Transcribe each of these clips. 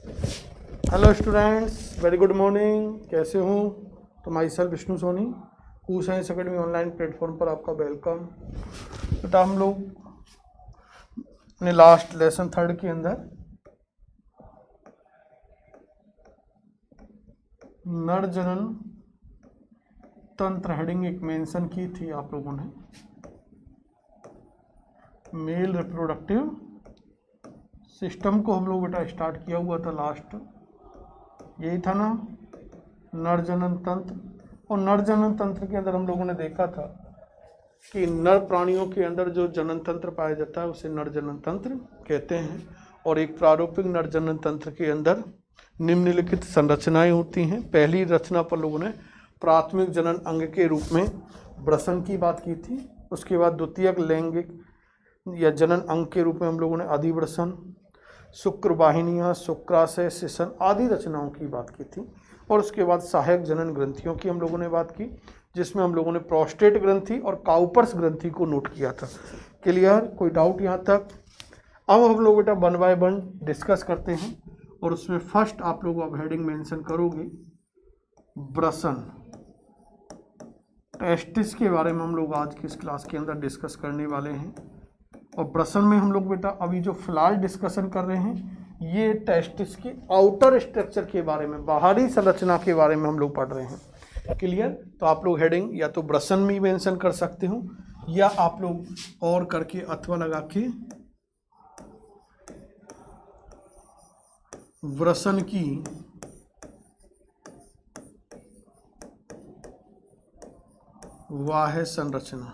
Hello students, very good morning. कैसे हो? तो माई सेल्फ विष्णु सोनी, कू साइंस अकेडमी ऑनलाइन प्लेटफॉर्म पर आपका वेलकम। बेटा हम लोग अपने लास्ट लेसन 3 के अंदर नर जनन तंत्र हेडिंग एक मेंशन की थी आप लोगों ने। मेल रिप्रोडक्टिव सिस्टम को हम लोग बेटा स्टार्ट किया हुआ था लास्ट, यही था ना, नर जनन तंत्र। और नर जनन तंत्र के अंदर हम लोगों ने देखा था कि नर प्राणियों के अंदर जो जनन तंत्र पाया जाता है उसे नर जनन तंत्र कहते हैं। और एक प्रारूपिक नर जनन तंत्र के अंदर निम्नलिखित संरचनाएं होती हैं। पहली रचना पर लोगों ने प्राथमिक जनन अंग के रूप में वृषण की बात की थी। उसके बाद द्वितीयक लैंगिक या जनन अंग के रूप में हम लोगों ने अधिवृषण, शुक्रवाहिनियाँ, शुक्राशय, शिशन आदि रचनाओं की बात की थी। और उसके बाद सहायक जनन ग्रंथियों की हम लोगों ने बात की, जिसमें हम लोगों ने प्रोस्टेट ग्रंथि और काउपर्स ग्रंथि को नोट किया था। क्लियर? कोई डाउट यहाँ तक? अब हम लोग बेटा 1 बाय 1 डिस्कस करते हैं। और उसमें फर्स्ट आप लोग अब हेडिंग मेंशन करोगे वृषण, टेस्टिस के बारे में हम लोग आज की इस क्लास के अंदर डिस्कस करने वाले हैं। और वृषण में हम लोग बेटा अभी जो फिलहाल डिस्कशन कर रहे हैं ये टेस्टिस के आउटर स्ट्रक्चर के बारे में, बाहरी संरचना के बारे में हम लोग पढ़ रहे हैं। क्लियर? तो आप लोग हेडिंग या तो वृषण में मेंशन कर सकते हो या आप लोग और करके अथवा लगा के वृषण की बाह्य संरचना,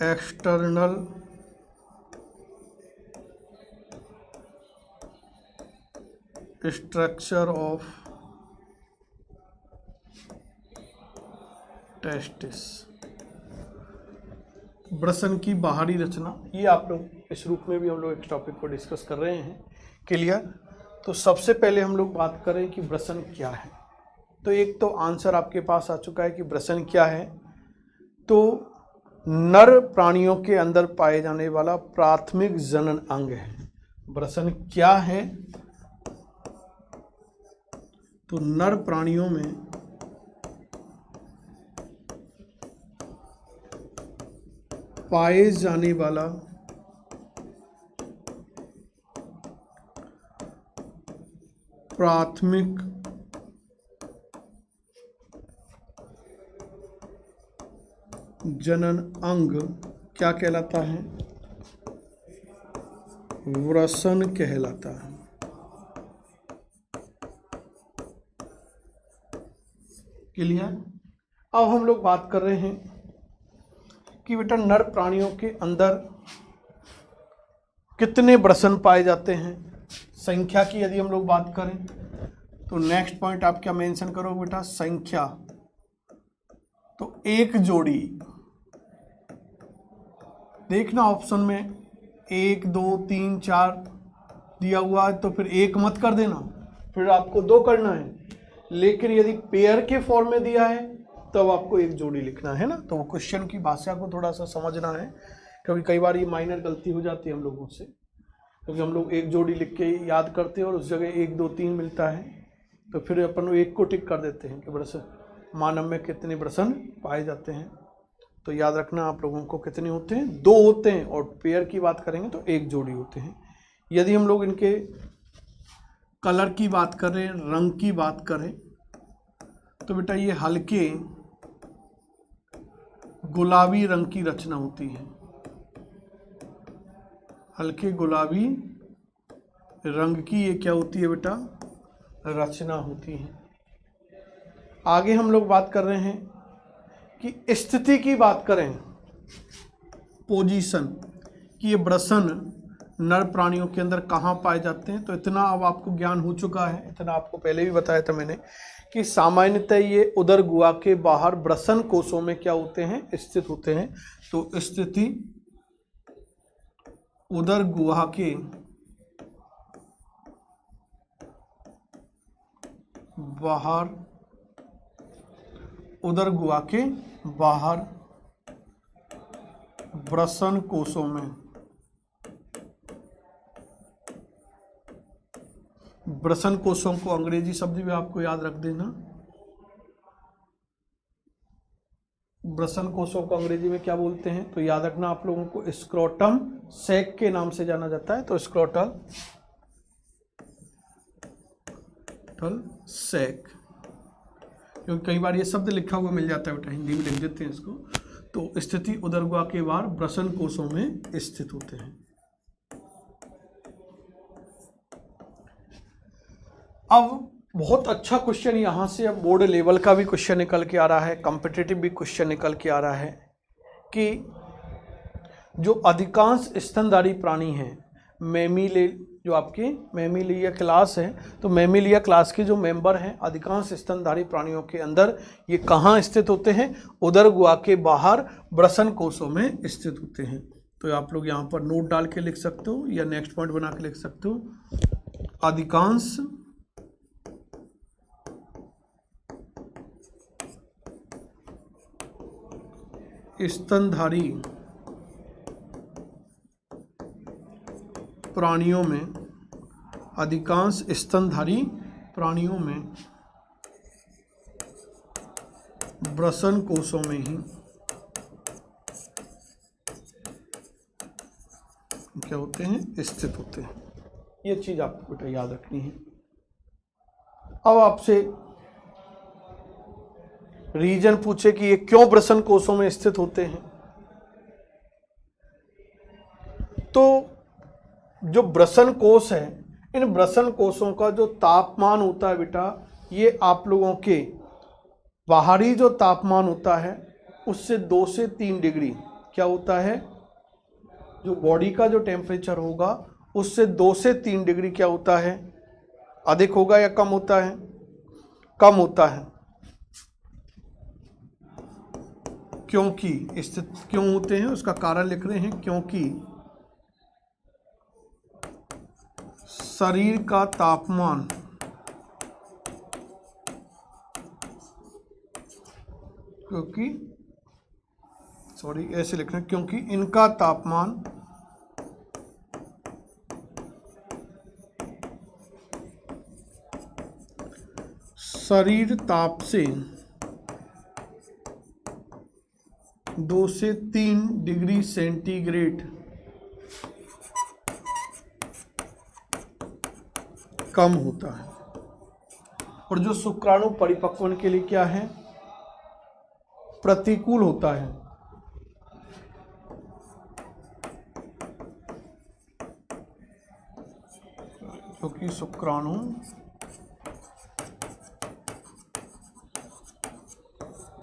एक्सटर्नल स्ट्रक्चर ऑफ टेस्टिस, वृषण की बाहरी रचना, ये आप लोग इस रूप में भी हम लोग इस टॉपिक को डिस्कस कर रहे हैं। क्लियर? तो सबसे पहले हम लोग बात करें कि वृषण क्या है। तो एक तो आंसर आपके पास आ चुका है कि वृषण क्या है। तो नर प्राणियों के अंदर पाए जाने वाला प्राथमिक जनन अंग है। वृषण क्या है? तो नर प्राणियों में पाए जाने वाला प्राथमिक जनन अंग क्या कहलाता है? वृषण कहलाता है। क्लियर? अब हम लोग बात कर रहे हैं कि बेटा नर प्राणियों के अंदर कितने वृषण पाए जाते हैं। संख्या की यदि हम लोग बात करें तो नेक्स्ट पॉइंट आप क्या मेंशन करोगे बेटा? संख्या। तो एक जोड़ी, देखना ऑप्शन में 1 2 3 4 दिया हुआ है तो फिर 1 मत कर देना, फिर आपको 2 करना है। लेकिन यदि पेयर के फॉर्म में दिया है तब आपको एक जोड़ी लिखना है ना। तो वो क्वेश्चन की भाषा को थोड़ा सा समझना है, क्योंकि कई बार ये माइनर गलती हो जाती है हम लोगों से, क्योंकि हम लोग एक जोड़ी लिख के याद करते हैं और उस जगह 1 2 3 मिलता है तो फिर अपन एक को टिक कर देते हैं कि वृषण मानव में कितने वृषण पाए जाते हैं। तो याद रखना आप लोगों को कितने होते हैं? 2 होते हैं। और पेयर की बात करेंगे तो 1 जोड़ी होते हैं। यदि हम लोग इनके कलर की बात करें, रंग की बात करें, तो बेटा ये हल्के गुलाबी रंग की रचना होती है। हल्के गुलाबी रंग की ये क्या होती है बेटा? रचना होती है। आगे हम लोग बात कर रहे हैं कि स्थिति की बात करें, पोजीशन, कि ये वृषण नर प्राणियों के अंदर कहाँ पाए जाते हैं। तो इतना अब आपको ज्ञान हो चुका है, इतना आपको पहले भी बताया था मैंने कि सामान्यतः ये उदर गुहा के बाहर वृषण कोशों में क्या होते हैं? स्थित होते हैं। तो स्थिति उदर गुहा के बाहर, उदर गुहा के बाहर वृषण कोशों में ब्रसन कोशों को अंग्रेजी शब्द भी आपको याद रख देना। ब्रसन कोशों को अंग्रेजी में क्या बोलते हैं, तो याद रखना आप लोगों को स्क्रोटम सैक के नाम से जाना जाता है। तो स्क्रोटल सैक, क्योंकि कई बार ये शब्द लिखा हुआ मिल जाता है बेटा, हिंदी में लिख देते हैं इसको। तो स्थिति उदरगुहा के बाहर ब्रसन कोशों में स्थित होते हैं। अब बहुत अच्छा क्वेश्चन यहाँ से अब बोर्ड लेवल का भी क्वेश्चन निकल के आ रहा है, कॉम्पिटिटिव भी क्वेश्चन निकल के आ रहा है कि जो अधिकांश स्तनधारी प्राणी हैं, मैमीले जो आपकी मैमीलिया क्लास है, तो मैमीलिया क्लास के जो मेंबर हैं अधिकांश स्तनधारी प्राणियों के अंदर ये कहाँ स्थित होते हैं, उदरगुहा के बाहर ब्रसन कोशों में स्थित होते हैं। तो आप लोग यहाँ पर नोट डाल के लिख सकते हो या नेक्स्ट पॉइंट बना के लिख सकते हो। अधिकांश स्तनधारी प्राणियों में, अधिकांश स्तनधारी प्राणियों में ब्रसन कोशों में ही क्या होते हैं, स्थित होते हैं। ये चीज आपको बेटा याद रखनी है। अब आपसे रीजन पूछे कि ये क्यों ब्रसन कोशों में स्थित होते हैं, तो जो ब्रसन कोश है, इन ब्रसन कोशों का जो तापमान होता है बेटा, ये आप लोगों के बाहरी जो तापमान होता है उससे 2 से 3 डिग्री क्या होता है, जो बॉडी का जो टेम्परेचर होगा उससे 2 से 3 डिग्री क्या होता है, अधिक होगा या कम होता है, कम होता है। क्योंकि स्थित क्यों होते हैं उसका कारण लिख रहे हैं, क्योंकि शरीर का तापमान ऐसे लिखना, क्योंकि इनका तापमान शरीर ताप से 2 से 3 डिग्री सेंटीग्रेड कम होता है। और जो शुक्राणु परिपक्वन के लिए क्या है, प्रतिकूल होता है। क्योंकि शुक्राणु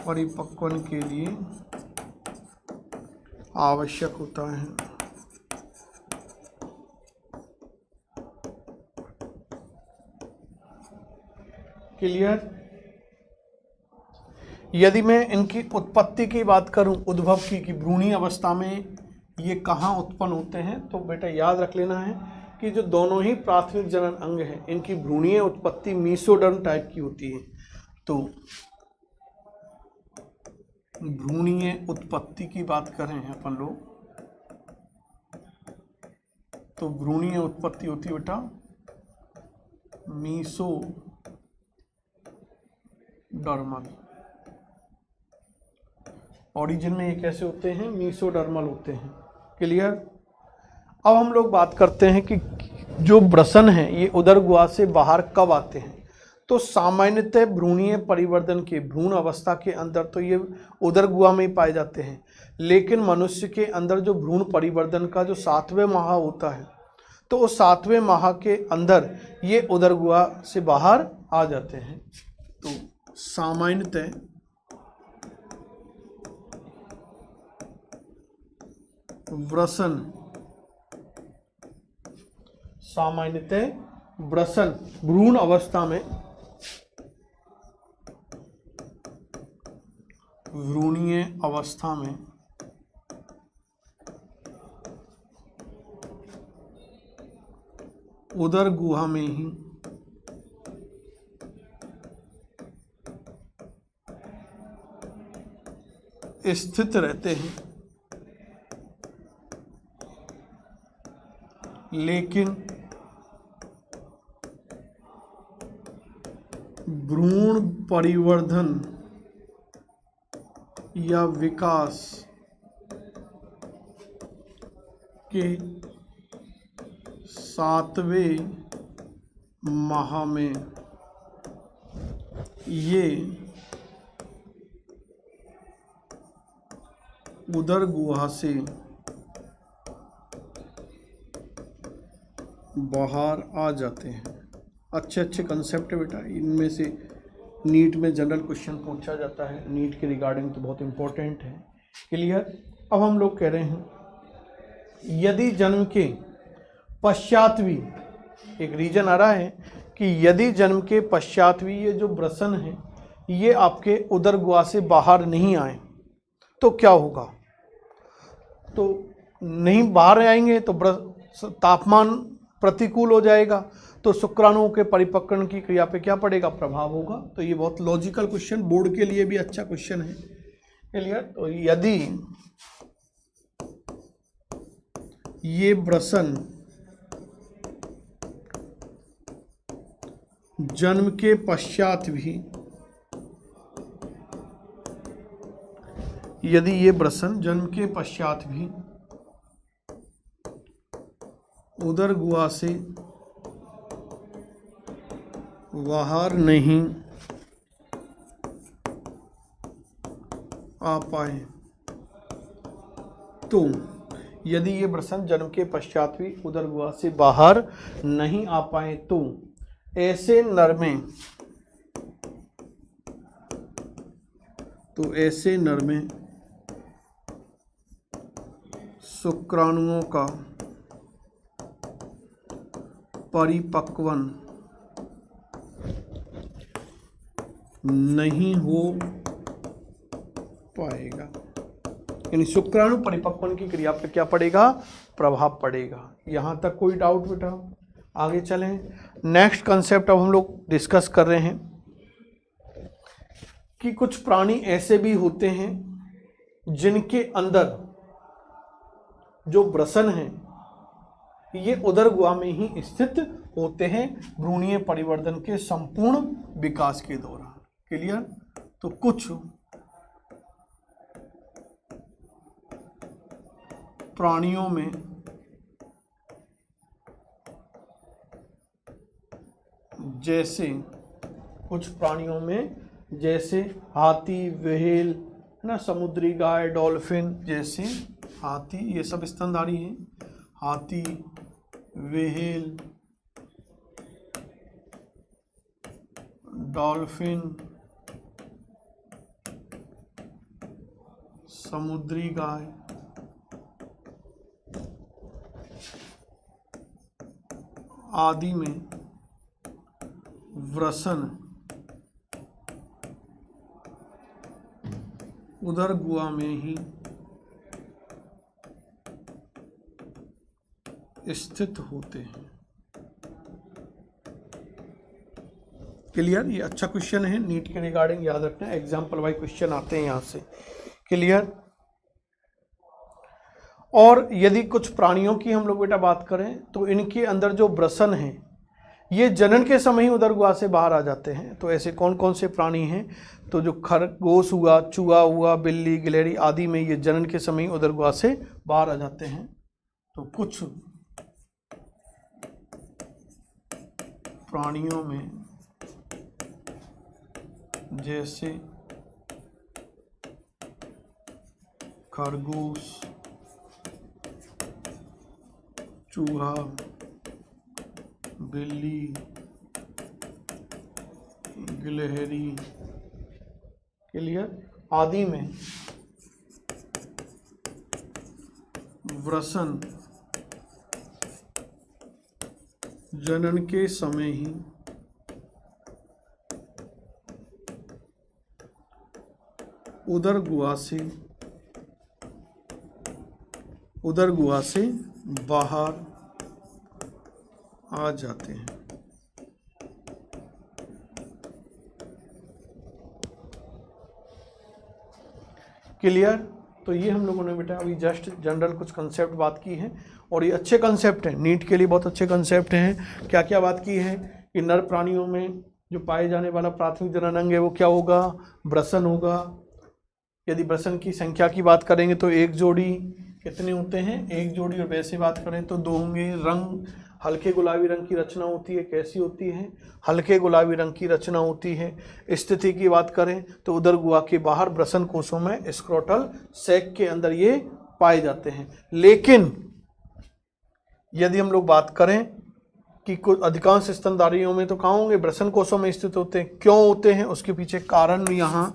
परिपक्वन के लिए आवश्यक होता है। क्लियर? यदि मैं इनकी उत्पत्ति की बात करूं, उद्भव की कि भ्रूणी अवस्था में ये कहाँ उत्पन्न होते हैं, तो बेटा याद रख लेना है कि जो दोनों ही प्राथमिक जनन अंग हैं, इनकी भ्रूणीय उत्पत्ति मीसोडर्म टाइप की होती है। तो भ्रूणीय उत्पत्ति की बात करें अपन लोग, तो भ्रूणीय उत्पत्ति होती है बेटा मीसोडर्मल। ओरिजिन में ये कैसे होते हैं, मीसोडर्मल होते हैं। क्लियर? अब हम लोग बात करते हैं कि जो ब्रसन है ये उदरगुहा से बाहर कब आते हैं। तो सामान्यतः भ्रूणीय परिवर्तन के भ्रूण अवस्था के अंदर तो ये उदरगुहा में ही पाए जाते हैं, लेकिन मनुष्य के अंदर जो भ्रूण परिवर्तन का जो 7वें माह होता है, तो उस 7वें माह के अंदर ये उदरगुहा से बाहर आ जाते हैं। तो सामान्यतः ब्रसन भ्रूण अवस्था में, भ्रूणीय अवस्था में उदरगुहा में ही स्थित रहते हैं, लेकिन भ्रूण परिवर्धन या विकास के 7वें माह में ये उदर गुहा से बाहर आ जाते हैं। अच्छे अच्छे कंसेप्ट है बेटा, इनमें से नीट में जनरल क्वेश्चन पूछा जाता है, नीट के रिगार्डिंग तो बहुत इम्पोर्टेंट है। क्लियर। अब हम लोग कह रहे हैं यदि जन्म के पश्चात भी, एक रीजन आ रहा है कि यदि जन्म के पश्चात भी ये जो वृषण है ये आपके उदर गुहा से बाहर नहीं आए तो क्या होगा। तो नहीं बाहर आएंगे तो तापमान प्रतिकूल हो जाएगा, तो शुक्राणुओं के परिपक्वण की क्रिया पे क्या पड़ेगा, प्रभाव होगा। तो ये बहुत लॉजिकल क्वेश्चन, बोर्ड के लिए भी अच्छा क्वेश्चन है। क्लियर। तो यदि ये वृषण जन्म के पश्चात भी, यदि ये वृषण जन्म के पश्चात भी उदर गुहा से बाहर नहीं आ पाए तो, यदि ये वृषण जन्म के पश्चात भी उदर गुहा से बाहर नहीं आ पाए तो ऐसे नर में शुक्राणुओं का परिपक्वन नहीं हो पाएगा, यानी शुक्राणु परिपक्वन की क्रिया पे क्या पड़ेगा, प्रभाव पड़ेगा। यहां तक कोई डाउट बेटा। आगे चलें। नेक्स्ट कंसेप्ट अब हम लोग डिस्कस कर रहे हैं कि कुछ प्राणी ऐसे भी होते हैं जिनके अंदर जो वृषण है ये उदर गुहा में ही स्थित होते हैं भ्रूणीय परिवर्धन के संपूर्ण विकास के दौरान। क्लियर। तो कुछ प्राणियों में जैसे हाथी, व्हेल ना, समुद्री गाय, डॉल्फिन जैसे, हाथी ये सब स्तनधारी हैं, हाथी, व्हेल, डॉल्फिन, समुद्री गाय, आदि में वृषण उदर गुहा में ही स्थित होते हैं। क्लियर। ये अच्छा क्वेश्चन है, नीट के रिगार्डिंग याद रखना, एग्जाम्पल वाइज क्वेश्चन आते हैं यहाँ से। क्लियर। और यदि कुछ प्राणियों की हम लोग बेटा बात करें तो इनके अंदर जो वृषण है ये जनन के समय ही उदर गुहा से बाहर आ जाते हैं। तो ऐसे कौन कौन से प्राणी हैं, तो जो खरगोश हुआ, चूहा हुआ, बिल्ली, गिलहरी आदि में ये जनन के समय ही उदर गुहा से बाहर आ जाते हैं। तो कुछ प्राणियों में जैसे खरगोश, चूहा, बिल्ली, गिलहरी, क्लियर, आदि में वृषण जनन के समय ही उदर गुहा से बाहर आ जाते हैं। क्लियर। तो ये हम लोगों ने बेटा अभी जस्ट जनरल कुछ कंसेप्ट बात की है और ये अच्छे कंसेप्ट हैं, नीट के लिए बहुत अच्छे कंसेप्ट हैं। क्या क्या बात की है कि नर प्राणियों में जो पाए जाने वाला प्राथमिक जनन अंग है वो क्या होगा, ब्रसन होगा। यदि ब्रसन की संख्या की बात करेंगे तो एक जोड़ी, कितने होते हैं, एक जोड़ी, और वैसे बात करें तो दो होंगे। रंग, हल्के गुलाबी रंग की रचना होती है, कैसी होती है, हल्के गुलाबी रंग की रचना होती है। स्थिति की बात करें तो उदर गुहा के बाहर ब्रसन कोशों में स्क्रोटल सैक के अंदर ये पाए जाते हैं। लेकिन यदि हम लोग बात करें कि कुछ अधिकांश स्तनधारियों में तो कहाँ होंगे, ब्रसन कोशों में स्थित होते हैं। क्यों होते हैं, उसके पीछे कारण यहाँ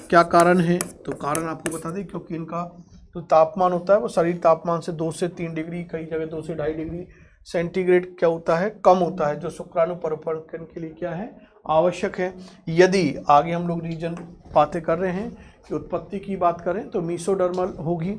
क्या कारण है, तो कारण आपको बता दें, क्योंकि इनका जो तापमान होता है वो शरीर तापमान से 2 से 3 डिग्री, कई जगह 2 से 2.5 डिग्री सेंटीग्रेड क्या होता है, कम होता है, जो शुक्राणु परिपक्वन के लिए क्या है, आवश्यक है। यदि आगे हम लोग रीजन बातें कर रहे हैं कि उत्पत्ति की बात करें तो मीसोडर्मल होगी।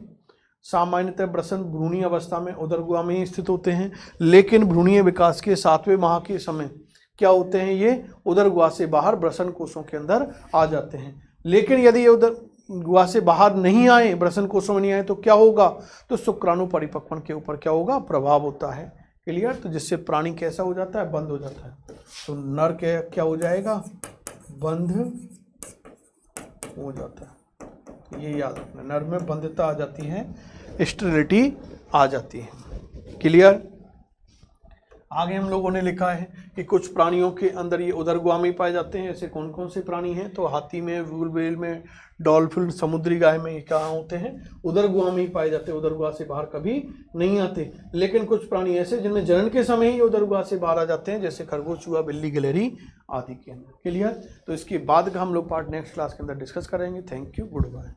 सामान्यतः ब्रसन भ्रूणीय अवस्था में उदर गुहा में ही स्थित होते हैं, लेकिन भ्रूणीय विकास के 7वें माह के समय क्या होते हैं, ये उदर गुहा से बाहर ब्रसन कोशों के अंदर आ जाते हैं। लेकिन यदि ये उदर गुहा से बाहर नहीं आए, ब्रसन कोशों में नहीं आए, तो क्या होगा, तो शुक्राणु परिपक्वन के ऊपर क्या होगा, प्रभाव होता है। क्लियर, तो जिससे प्राणी कैसा हो जाता है, बंद हो जाता है। तो नर क्या हो जाएगा, बंद हो जाता है। तो ये याद रखना, नर में बंधता आ जाती है, स्टेरिलिटी आ जाती है। क्लियर। आगे हम लोगों ने लिखा है कि कुछ प्राणियों के अंदर ये उदर गुहा में पाए जाते हैं। ऐसे कौन कौन से प्राणी हैं, तो हाथी में, वुलवेल में, डॉल्फिन, समुद्री गाय में ये कहाँ होते हैं, उदर गुहा में ही पाए जाते हैं, उदर गुहा से बाहर कभी नहीं आते। लेकिन कुछ प्राणी ऐसे जिनमें जनन के समय ही उदर गुहा से बाहर आ जाते हैं, जैसे खरगोश, चूहा, बिल्ली, गिलहरी आदि के अंदर। क्लियर। तो इसके बाद का हम लोग पार्ट नेक्स्ट क्लास के अंदर डिस्कस करेंगे। Thank you, good bye.